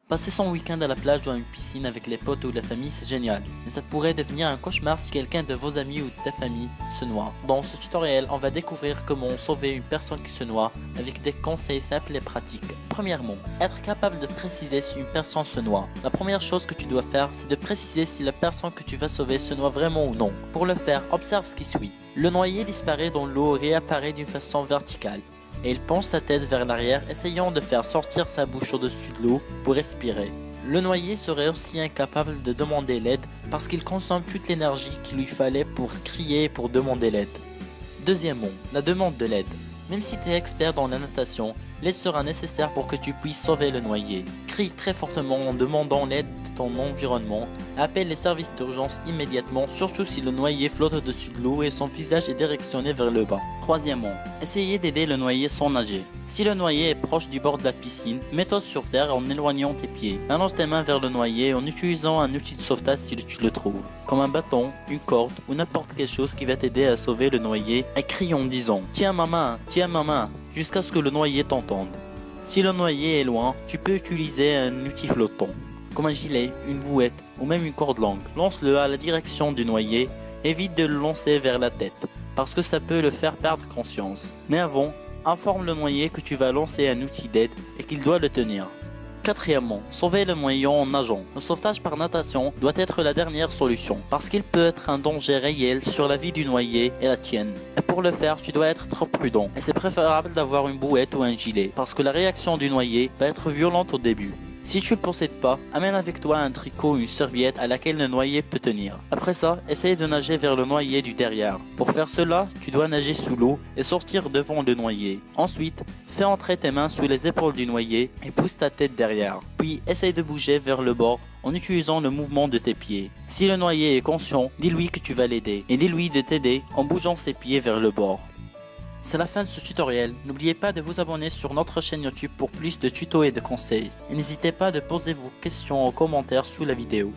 Passer son week-end à la plage ou à une piscine avec les potes ou la famille, c'est génial. Mais ça pourrait devenir un cauchemar si quelqu'un de vos amis ou de ta famille se noie. Dans ce tutoriel, on va découvrir comment sauver une personne qui se noie avec des conseils simples et pratiques. Premièrement, être capable de préciser si une personne se noie. La première chose que tu dois faire, c'est de préciser si la personne que tu vas sauver se noie vraiment ou non. Pour le faire, observe ce qui suit. Le noyé disparaît dans l'eau et réapparaît d'une façon verticale. Et il penche sa tête vers l'arrière, essayant de faire sortir sa bouche au-dessus de l'eau pour respirer. Le noyé serait aussi incapable de demander l'aide parce qu'il consomme toute l'énergie qu'il lui fallait pour crier et pour demander l'aide. Deuxièmement, la demande de l'aide. Même si tu es expert dans la natation, l'aide sera nécessaire pour que tu puisses sauver le noyé. Crie très fortement en demandant l'aide de ton environnement. Appelle les services d'urgence immédiatement, surtout si le noyé flotte au-dessus de l'eau et son visage est directionné vers le bas. Troisièmement, essayez d'aider le noyé sans nager. Si le noyé est proche du bord de la piscine, mets-toi sur terre en éloignant tes pieds. Allonge tes mains vers le noyé en utilisant un outil de sauvetage si tu le trouves, comme un bâton, une corde ou n'importe quelle chose qui va t'aider à sauver le noyé, et crie en disant « Tiens ma main !» jusqu'à ce que le noyé t'entende. Si le noyé est loin, tu peux utiliser un outil flottant, comme un gilet, une bouette ou même une corde longue. Lance-le à la direction du noyé, évite de le lancer vers la tête, parce que ça peut le faire perdre conscience. Mais avant, informe le noyé que tu vas lancer un outil d'aide et qu'il doit le tenir. Quatrièmement, sauver le noyé en nageant. Le sauvetage par natation doit être la dernière solution, parce qu'il peut être un danger réel sur la vie du noyé et la tienne. Et pour le faire, tu dois être trop prudent, et c'est préférable d'avoir une bouette ou un gilet, parce que la réaction du noyé va être violente au début. Si tu ne le possèdes pas, amène avec toi un tricot ou une serviette à laquelle le noyé peut tenir. Après ça, essaye de nager vers le noyé du derrière. Pour faire cela, tu dois nager sous l'eau et sortir devant le noyé. Ensuite, fais entrer tes mains sous les épaules du noyé et pousse ta tête derrière. Puis, essaye de bouger vers le bord en utilisant le mouvement de tes pieds. Si le noyé est conscient, dis-lui que tu vas l'aider et dis-lui de t'aider en bougeant ses pieds vers le bord. C'est la fin de ce tutoriel. N'oubliez pas de vous abonner sur notre chaîne YouTube pour plus de tutos et de conseils. Et n'hésitez pas de poser vos questions en commentaire sous la vidéo.